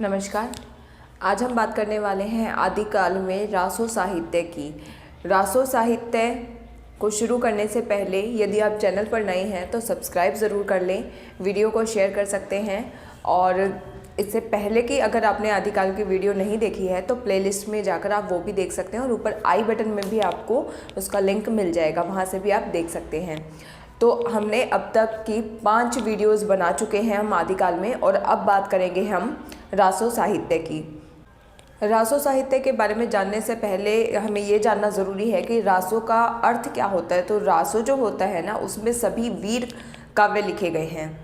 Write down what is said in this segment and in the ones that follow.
नमस्कार। आज हम बात करने वाले हैं आदिकाल में रासो साहित्य की। रासो साहित्य को शुरू करने से पहले यदि आप चैनल पर नए हैं तो सब्सक्राइब ज़रूर कर लें, वीडियो को शेयर कर सकते हैं। और इससे पहले कि अगर आपने आदिकाल की वीडियो नहीं देखी है तो प्लेलिस्ट में जाकर आप वो भी देख सकते हैं और ऊपर आई बटन में भी आपको उसका लिंक मिल जाएगा, वहाँ से भी आप देख सकते हैं। तो हमने अब तक की 5 वीडियोज़ बना चुके हैं हम आदिकाल में, और अब बात करेंगे हम रासो साहित्य की। रासो साहित्य के बारे में जानने से पहले हमें ये जानना ज़रूरी है कि रासो का अर्थ क्या होता है। तो रासो जो होता है ना, उसमें सभी वीर काव्य लिखे गए हैं,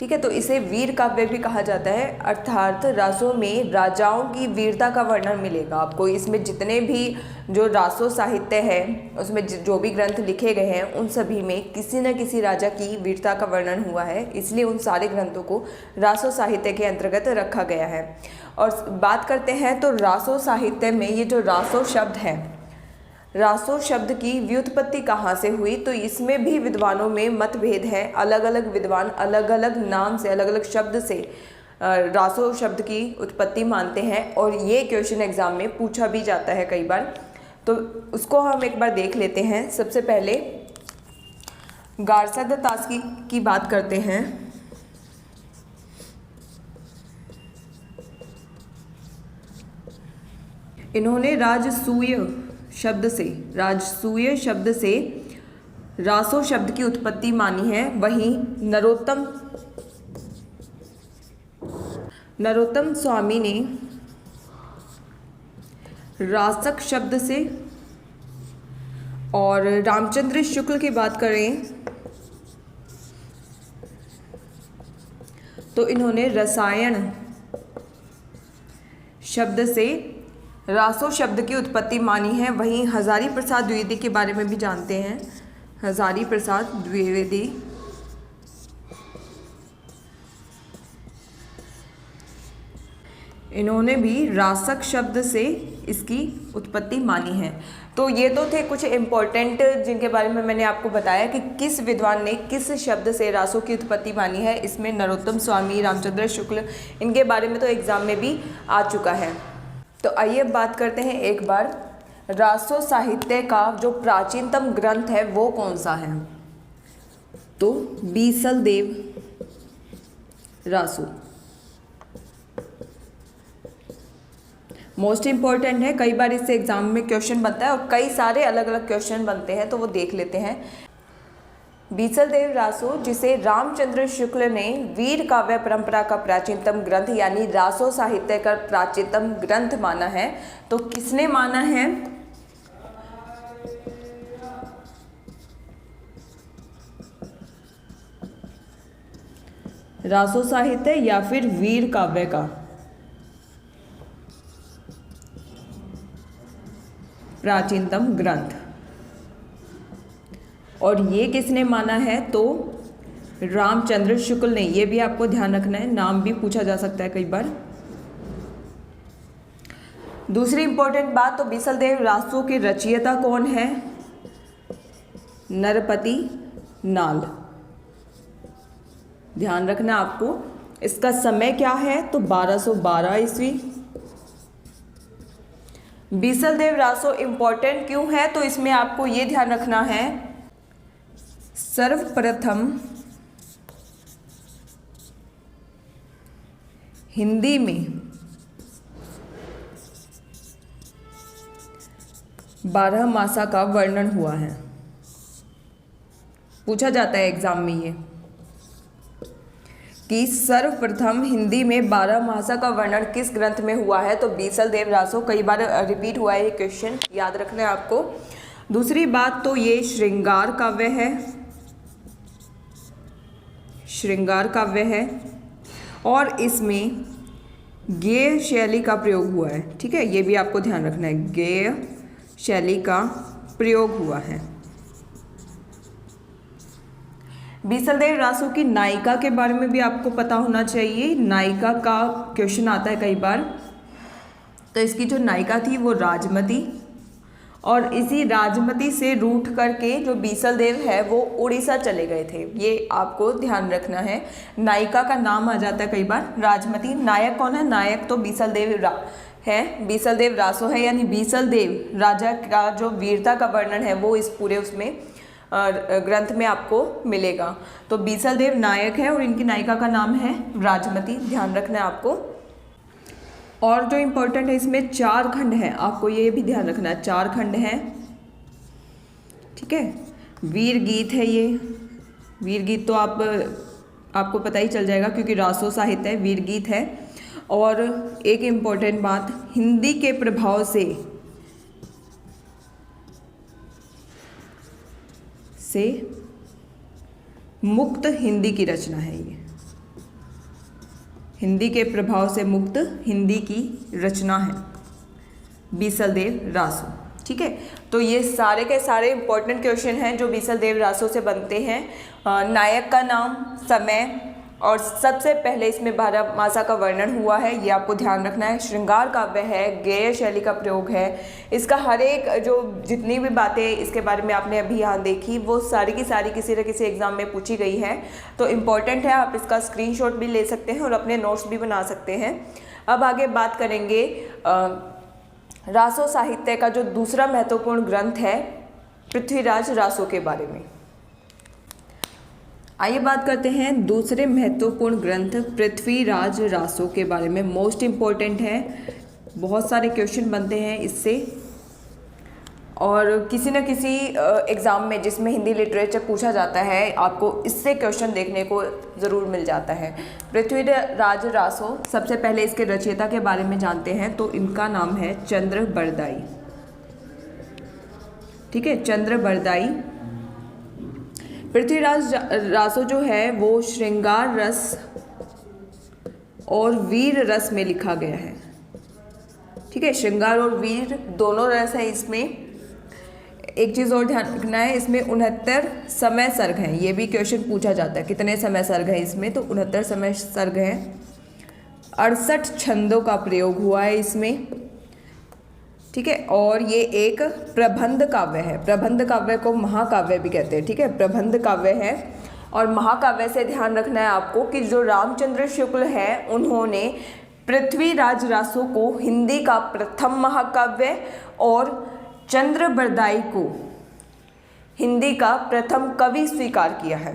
ठीक है। तो इसे वीर काव्य भी कहा जाता है, अर्थात रासो में राजाओं की वीरता का वर्णन मिलेगा आपको। इसमें जितने भी जो रासो साहित्य है उसमें जो भी ग्रंथ लिखे गए हैं उन सभी में किसी न किसी राजा की वीरता का वर्णन हुआ है, इसलिए उन सारे ग्रंथों को रासो साहित्य के अंतर्गत रखा गया है। और बात करते हैं तो रासो साहित्य में ये जो रासो शब्द है, रासो शब्द की व्युत्पत्ति कहाँ से हुई, तो इसमें भी विद्वानों में मतभेद है। अलग अलग विद्वान अलग अलग नाम से, अलग अलग शब्द से रासो शब्द की उत्पत्ति मानते हैं, और ये क्वेश्चन एग्जाम में पूछा भी जाता है कई बार। तो उसको हम एक बार देख लेते हैं। सबसे पहले गारसद तास्की की बात करते हैं। इन्होंने राजसूय शब्द से रासो शब्द की उत्पत्ति मानी है। वहीं नरोत्तम स्वामी ने रासक शब्द से, और रामचंद्र शुक्ल की बात करें तो इन्होंने रसायन शब्द से रासो शब्द की उत्पत्ति मानी है। वहीं हजारी प्रसाद द्विवेदी के बारे में भी जानते हैं। हजारी प्रसाद द्विवेदी इन्होंने भी रासक शब्द से इसकी उत्पत्ति मानी है। तो ये तो थे कुछ इम्पोर्टेंट जिनके बारे में मैंने आपको बताया कि किस विद्वान ने किस शब्द से रासो की उत्पत्ति मानी है। इसमें नरोत्तम स्वामी, रामचंद्र शुक्ल, इनके बारे में तो एग्ज़ाम में भी आ चुका है। तो आइए बात करते हैं एक बार रासो साहित्य का जो प्राचीनतम ग्रंथ है वो कौन सा है। तो बीसल देव रासो मोस्ट इम्पॉर्टेंट है, कई बार इससे एग्जाम में क्वेश्चन बनता है और कई सारे अलग अलग क्वेश्चन बनते हैं, तो वो देख लेते हैं। बीसल देव रासो, जिसे रामचंद्र शुक्ल ने वीर काव्य परंपरा का प्राचीनतम ग्रंथ यानी रासो साहित्य का प्राचीनतम ग्रंथ माना है, तो किसने माना है? रासो साहित्य या फिर वीर काव्य का प्राचीनतम ग्रंथ, और ये किसने माना है? तो रामचंद्र शुक्ल ने। ये भी आपको ध्यान रखना है, नाम भी पूछा जा सकता है कई बार। दूसरी इंपॉर्टेंट बात, तो बीसल देव रासो के रचयिता कौन है? नरपति नाल। ध्यान रखना आपको। इसका समय क्या है? तो 1212 ईस्वी। बीसल देव रासो इंपॉर्टेंट क्यों है? तो इसमें आपको ये ध्यान रखना है, सर्वप्रथम हिंदी में 12 मासा का वर्णन हुआ है। पूछा जाता है एग्जाम में ये कि सर्वप्रथम हिंदी में 12 मासा का वर्णन किस ग्रंथ में हुआ है? तो बीसल देव रासो। कई बार रिपीट हुआ है ये क्वेश्चन, याद रखना है आपको। दूसरी बात, तो ये श्रृंगार काव्य है, श्रृंगार काव्य है, और इसमें गेय शैली का प्रयोग हुआ है, ठीक है। ये भी आपको ध्यान रखना है, गेय शैली का प्रयोग हुआ है। बीसल देव रासो की नायिका के बारे में भी आपको पता होना चाहिए। नायिका का क्वेश्चन आता है कई बार। तो इसकी जो नायिका थी वो राजमती, और इसी राजमती से रूठ करके जो बीसल देव है वो उड़ीसा चले गए थे, ये आपको ध्यान रखना है। नायिका का नाम आ जाता है कई बार राजमती। नायक कौन है? नायक तो बीसल देव है, बीसल देव रासो है, यानी बीसल देव राजा का जो वीरता का वर्णन है वो इस पूरे उसमें ग्रंथ में आपको मिलेगा। तो बीसल देव नायक है और इनकी नायिका का नाम है राजमती, ध्यान रखना है आपको। और जो इम्पोर्टेंट है इसमें 4 खंड हैं, आपको ये भी ध्यान रखना है, 4 खंड हैं, ठीक है। वीर गीत है ये, वीर गीत तो आपको पता ही चल जाएगा क्योंकि रासो साहित्य है, वीर गीत है। और एक इम्पोर्टेंट बात, हिंदी के प्रभाव से मुक्त हिंदी की रचना है ये, हिंदी के प्रभाव से मुक्त हिंदी की रचना है बीसल देव रासो, ठीक है। तो ये सारे के सारे इंपॉर्टेंट क्वेश्चन हैं जो बीसल देव रासो से बनते हैं। नायक का नाम, समय, और सबसे पहले इसमें बारहमासा का वर्णन हुआ है, ये आपको ध्यान रखना है। श्रृंगार काव्य है, गेय शैली का प्रयोग है, इसका हर एक जो जितनी भी बातें इसके बारे में आपने अभी यहाँ देखी वो सारी की सारी किसी न किसी एग्जाम में पूछी गई है, तो इम्पॉर्टेंट है। आप इसका स्क्रीनशॉट भी ले सकते हैं और अपने नोट्स भी बना सकते हैं। अब आगे बात करेंगे रासो साहित्य का जो दूसरा महत्वपूर्ण ग्रंथ है पृथ्वीराज रासो के बारे में। आइए बात करते हैं दूसरे महत्वपूर्ण ग्रंथ पृथ्वीराज रासो के बारे में। मोस्ट इम्पोर्टेंट है, बहुत सारे क्वेश्चन बनते हैं इससे, और किसी न किसी एग्ज़ाम में जिसमें हिंदी लिटरेचर पूछा जाता है आपको इससे क्वेश्चन देखने को ज़रूर मिल जाता है। पृथ्वीराज रासो, सबसे पहले इसके रचयिता के बारे में जानते हैं, तो इनका नाम है चंद्र बरदाई, ठीक है, चंद्र बरदाई। पृथ्वीराज रासो जो है वो श्रृंगार रस और वीर रस में लिखा गया है, ठीक है। श्रृंगार और वीर दोनों रस है इसमें। एक चीज़ और ध्यान रखना है, इसमें 69 समय सर्ग हैं, ये भी क्वेश्चन पूछा जाता है कितने समय सर्ग हैं इसमें, तो 69 समय सर्ग हैं। 68 छंदों का प्रयोग हुआ है इसमें, ठीक है। और ये एक प्रबंध काव्य है, प्रबंध काव्य को महाकाव्य भी कहते हैं, ठीक है, प्रबंध काव्य है। और महाकाव्य से ध्यान रखना है आपको कि जो रामचंद्र शुक्ल है उन्होंने पृथ्वीराज रासो को हिंदी का प्रथम महाकाव्य और चंद्र बरदाई को हिंदी का प्रथम कवि स्वीकार किया है,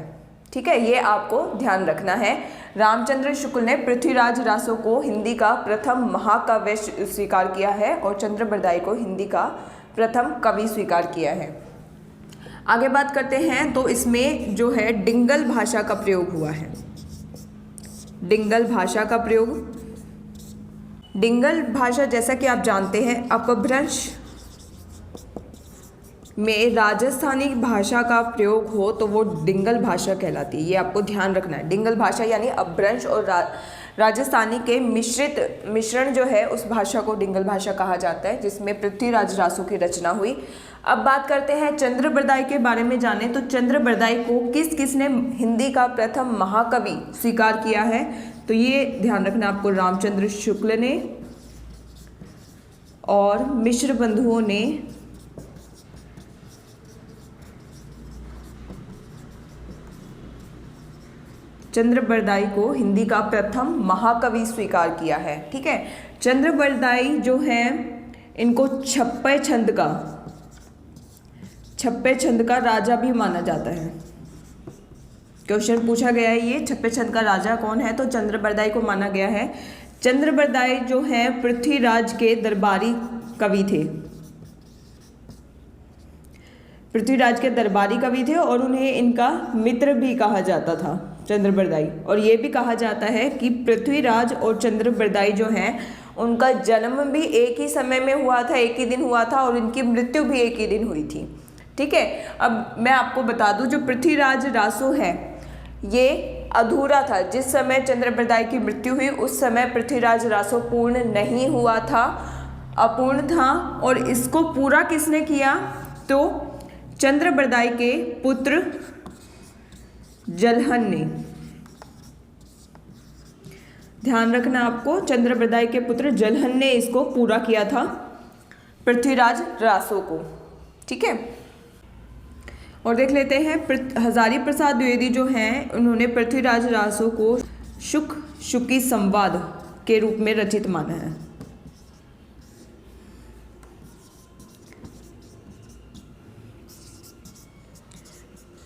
ठीक है, ये आपको ध्यान रखना है। रामचंद्र शुक्ल ने पृथ्वीराज रासो को हिंदी का प्रथम महाकाव्य स्वीकार किया है और चंद्र बरदाई को हिंदी का प्रथम कवि स्वीकार किया है। आगे बात करते हैं, तो इसमें जो है डिंगल भाषा का प्रयोग हुआ है, डिंगल भाषा का प्रयोग। डिंगल भाषा जैसा कि आप जानते हैं अपभ्रंश में राजस्थानी भाषा का प्रयोग हो तो वो डिंगल भाषा कहलाती है, ये आपको ध्यान रखना है। डिंगल भाषा यानी अपभ्रंश और राजस्थानी के मिश्रण जो है उस भाषा को डिंगल भाषा कहा जाता है, जिसमें पृथ्वीराज रासो की रचना हुई। अब बात करते हैं चंद्र बरदाई के बारे में जाने, तो चंद्र बरदाई को किसने हिंदी का प्रथम महाकवि स्वीकार किया है, तो ये ध्यान रखना आपको, रामचंद्र शुक्ल ने और मिश्र बंधुओं ने चंद्र बरदाई को हिंदी का प्रथम महाकवि स्वीकार किया है, ठीक है। चंद्र बरदाई जो है इनको छप्पे छंद का राजा भी माना जाता है। क्वेश्चन पूछा गया है ये, छप्पे छंद का राजा कौन है, तो चंद्र बरदाई को माना गया है। चंद्र बरदाई जो है पृथ्वीराज के दरबारी कवि थे, पृथ्वीराज के दरबारी कवि थे और उन्हें इनका मित्र भी कहा जाता था चंद्र बरदाई। और ये भी कहा जाता है कि पृथ्वीराज और चंद्र बरदाई जो हैं उनका जन्म भी एक ही समय में हुआ था, एक ही दिन हुआ था, और इनकी मृत्यु भी एक ही दिन हुई थी, ठीक है। अब मैं आपको बता दूं, जो पृथ्वीराज रासो है ये अधूरा था, जिस समय चंद्र बरदाई की मृत्यु हुई उस समय पृथ्वीराज रासो पूर्ण नहीं हुआ था, अपूर्ण था। और इसको पूरा किसने किया, तो चंद्र बरदाई के पुत्र जलहन ने, ध्यान रखना आपको, चंद्र बरदाई के पुत्र जलहन ने इसको पूरा किया था पृथ्वीराज रासो को, ठीक है। और देख लेते हैं हजारी प्रसाद द्विवेदी जो हैं उन्होंने पृथ्वीराज रासो को शुक शुकी संवाद के रूप में रचित माना है।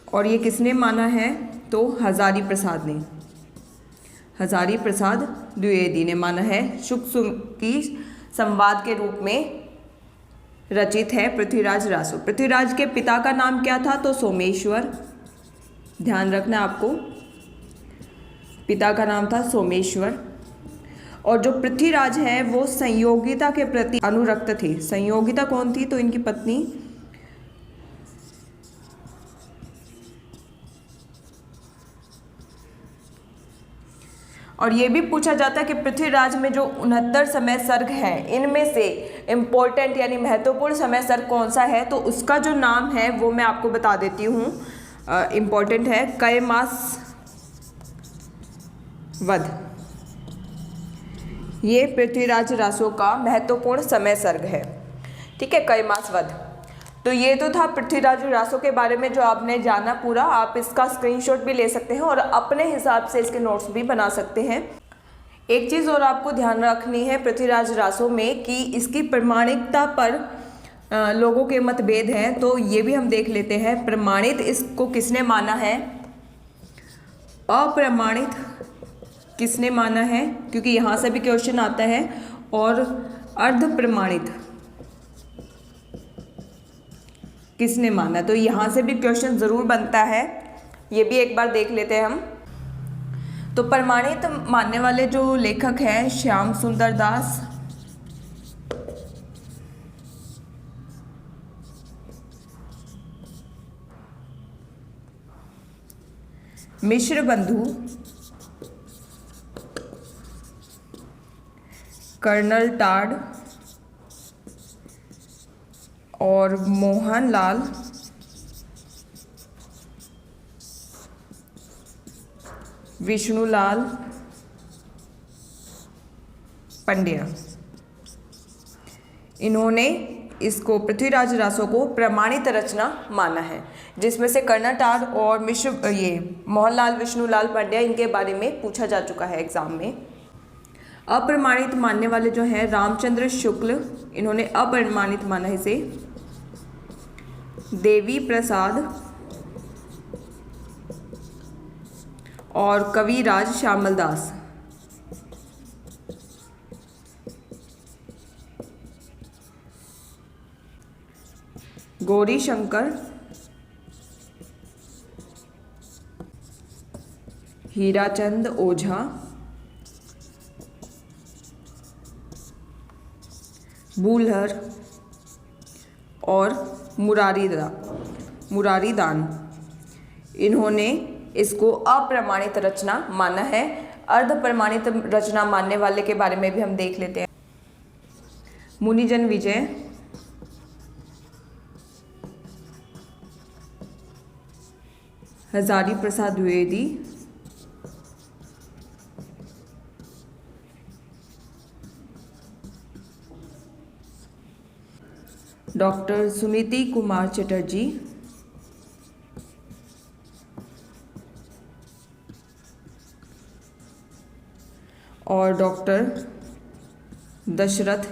और ये किसने माना है? तो हजारी प्रसाद ने, हजारी प्रसाद द्विवेदी ने माना है। शुक शुकी संवाद के रूप में रचित है पृथ्वीराज रासो। पृथ्वीराज के पिता का नाम क्या था? तो सोमेश्वर, ध्यान रखना आपको, पिता का नाम था सोमेश्वर। और जो पृथ्वीराज है वो संयोगिता के प्रति अनुरक्त थे। संयोगिता कौन थी? तो इनकी पत्नी और ये भी पूछा जाता है कि पृथ्वीराज में जो 69 समय सर्ग है इनमें से इम्पोर्टेंट यानी महत्वपूर्ण समय सर्ग कौन सा है? तो उसका जो नाम है वो मैं आपको बता देती हूँ, इम्पोर्टेंट है। कैमास वध, ये पृथ्वीराज रासो का महत्वपूर्ण समय सर्ग है। ठीक है, कैमास वध। तो ये तो था पृथ्वीराज रासो के बारे में जो आपने जाना पूरा। आप इसका स्क्रीनशॉट भी ले सकते हैं और अपने हिसाब से इसके नोट्स भी बना सकते हैं। एक चीज़ और आपको ध्यान रखनी है पृथ्वीराज रासो में कि इसकी प्रमाणिकता पर लोगों के मतभेद हैं। तो ये भी हम देख लेते हैं। प्रमाणित इसको किसने माना है, अप्रमाणित किसने माना है, क्योंकि यहाँ से भी क्वेश्चन आता है, और अर्ध प्रमाणित किसने माना। तो यहाँ से भी क्वेश्चन ज़रूर बनता है, ये भी एक बार देख लेते हैं हम। तो प्रमाणित मानने वाले जो लेखक हैं श्याम सुंदर दास, मिश्र बंधु, कर्नल टाड और मोहनलाल विष्णुलाल पंड्या, इन्होंने इसको पृथ्वीराज रासो को प्रमाणित रचना माना है, जिसमें से कर्नल टाड और मोहनलाल विष्णुलाल पंड्या, इनके बारे में पूछा जा चुका है एग्जाम में। अप्रमाणित मानने वाले जो हैं रामचंद्र शुक्ल, इन्होंने अप्रमाणित माना है इसे। देवी प्रसाद और कविराज श्यामल दास, गौरी शंकर, हीराचंद ओझा, बूलहर और मुरारी दान, इन्होंने इसको अप्रमाणित रचना माना है। अर्ध प्रमाणित रचना मानने वाले के बारे में भी हम देख लेते हैं। मुनिजन विजय, हजारी प्रसाद द्विवेदी, डॉक्टर सुनीति कुमार चटर्जी, और डॉक्टर दशरथ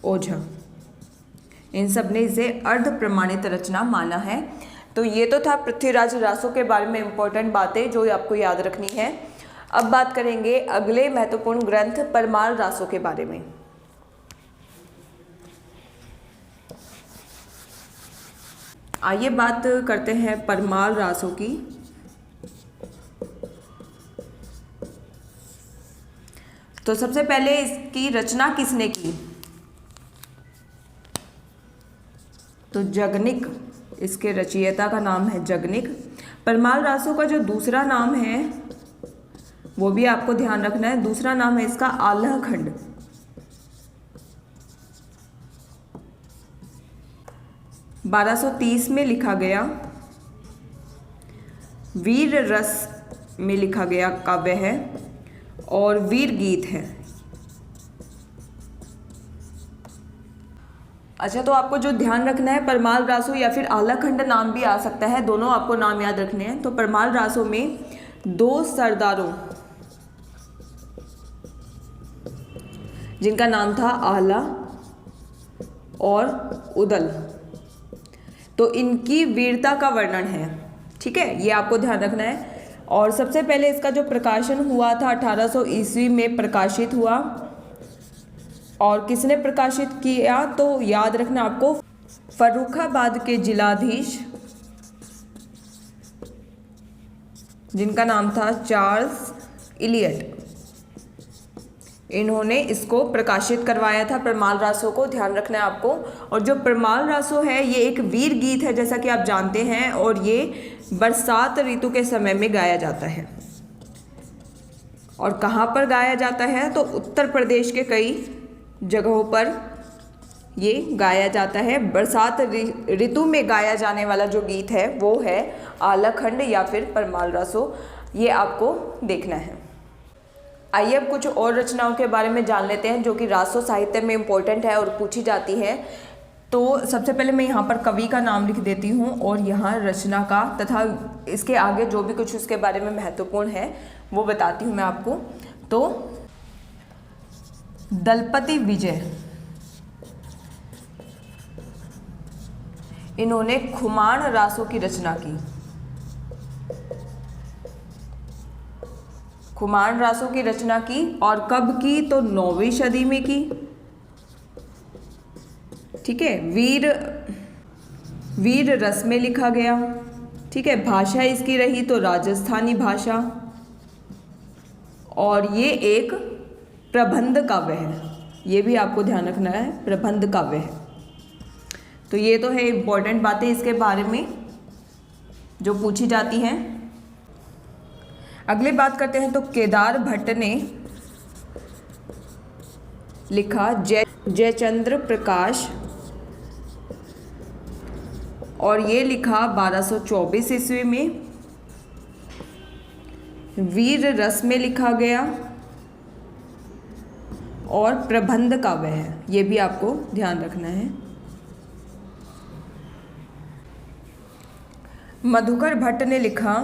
ओझा, इन सब ने इसे अर्ध प्रमाणित रचना माना है। तो ये तो था पृथ्वीराज रासो के बारे में इम्पोर्टेंट बातें जो आपको याद रखनी है। अब बात करेंगे अगले महत्वपूर्ण ग्रंथ परमाल रासो के बारे में। आइए बात करते हैं परमाल रासो की। तो सबसे पहले इसकी रचना किसने की? तो जगनिक, इसके रचयिता का नाम है जगनिक। परमाल रासो का जो दूसरा नाम है वो भी आपको ध्यान रखना है। दूसरा नाम है इसका आल्हा खंड। बारह 1230 में लिखा गया, वीर रस में लिखा गया काव्य है और वीर गीत है। अच्छा, तो आपको जो ध्यान रखना है, परमाल रासो या फिर आलाखंड नाम भी आ सकता है, दोनों आपको नाम याद रखने हैं। तो परमाल रासो में 2 सरदारों जिनका नाम था आला और उदल, तो इनकी वीरता का वर्णन है। ठीक है, ये आपको ध्यान रखना है। और सबसे पहले इसका जो प्रकाशन हुआ था 1800 ईस्वी में प्रकाशित हुआ। और किसने प्रकाशित किया, तो याद रखना आपको, फर्रुखाबाद के जिलाधीश जिनका नाम था चार्ल्स इलियट, इन्होंने इसको प्रकाशित करवाया था, परमाल रासो को। ध्यान रखना है आपको। और जो परमाल रासो है ये एक वीर गीत है, जैसा कि आप जानते हैं, और ये बरसात ऋतु के समय में गाया जाता है। और कहाँ पर गाया जाता है, तो उत्तर प्रदेश के कई जगहों पर ये गाया जाता है। बरसात ऋतु में गाया जाने वाला जो गीत है वो है आलाखंड या फिर परमाल रासो, ये आपको देखना है। आइए अब कुछ और रचनाओं के बारे में जान लेते हैं जो कि रासो साहित्य में इम्पोर्टेंट है और पूछी जाती है। तो सबसे पहले मैं यहाँ पर कवि का नाम लिख देती हूँ और यहाँ रचना का तथा इसके आगे जो भी कुछ उसके बारे में महत्वपूर्ण है वो बताती हूँ मैं आपको। तो दलपति विजय, इन्होंने खुमान रासों की रचना की। खुमान रासों की रचना की, और कब की, तो 9वीं सदी में की। ठीक है, वीर रस में लिखा गया। ठीक है, भाषा इसकी रही तो राजस्थानी भाषा, और ये एक प्रबंध काव्य है, ये भी आपको ध्यान रखना है, प्रबंध काव्य है। तो ये तो है इम्पोर्टेंट बातें इसके बारे में जो पूछी जाती हैं। अगली बात करते हैं, तो केदार भट्ट ने लिखा जयचंद्र प्रकाश, और ये लिखा 1224 ईस्वी में। वीर रस में लिखा गया और प्रबंध काव्य है, ये भी आपको ध्यान रखना है। मधुकर भट्ट ने लिखा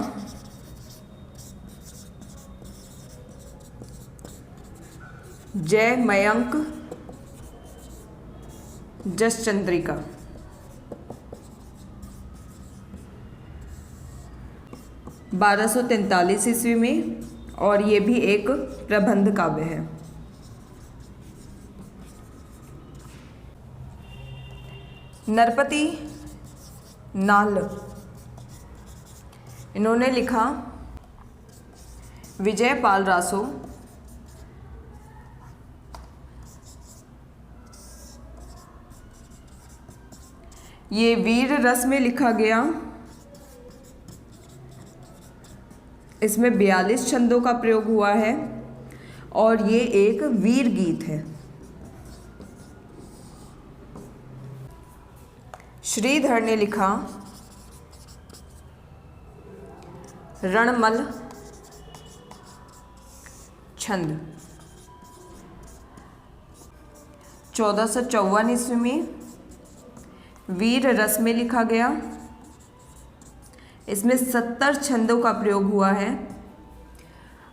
जय मयंक जस चंद्रिका, 1243 ईस्वी में, और ये भी एक प्रबंध काव्य है। नरपति नाल, इन्होंने लिखा विजय पाल रासो, ये वीर रस में लिखा गया। इसमें 42 छंदों का प्रयोग हुआ है और ये एक वीर गीत है। श्रीधर ने लिखा रणमल छंद, 1454 ईस्वी में, वीर रस में लिखा गया। इसमें 70 छंदों का प्रयोग हुआ है।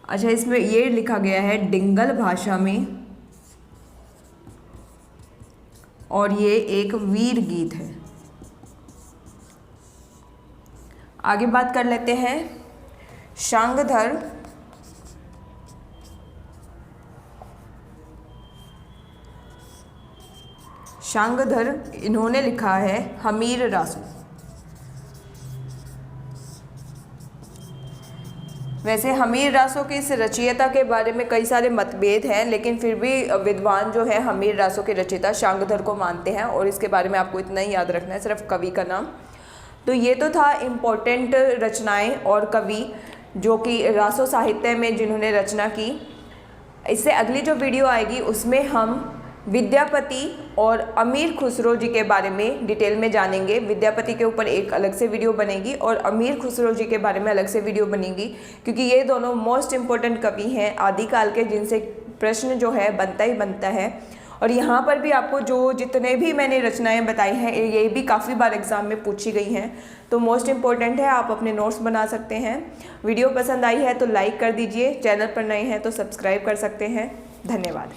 अच्छा, इसमें ये लिखा गया है डिंगल भाषा में, और ये एक वीर गीत है। आगे बात कर लेते हैं शांगधर। शांगधर, इन्होंने लिखा है हमीर रासो। वैसे हमीर रासो के इस रचयिता के बारे में कई सारे मतभेद हैं, लेकिन फिर भी विद्वान जो है हमीर रासो के रचयिता शांगधर को मानते हैं, और इसके बारे में आपको इतना ही याद रखना है, सिर्फ कवि का नाम। तो ये तो था इम्पोर्टेंट रचनाएं और कवि जो कि रासो साहित्य में जिन्होंने रचना की। इससे अगली जो वीडियो आएगी उसमें हम विद्यापति और अमीर खुसरो जी के बारे में डिटेल में जानेंगे। विद्यापति के ऊपर एक अलग से वीडियो बनेगी और अमीर खुसरो जी के बारे में अलग से वीडियो बनेगी, क्योंकि ये दोनों मोस्ट इम्पोर्टेंट कवि हैं आदिकाल के, जिनसे प्रश्न जो है बनता ही बनता है। और यहाँ पर भी आपको जो जितने भी मैंने रचनाएं बताई हैं ये भी काफ़ी बार एग्ज़ाम में पूछी गई हैं, तो मोस्ट इम्पॉर्टेंट है, आप अपने नोट्स बना सकते हैं। वीडियो पसंद आई है तो लाइक कर दीजिए, चैनल पर नए हैं तो सब्सक्राइब कर सकते हैं। धन्यवाद।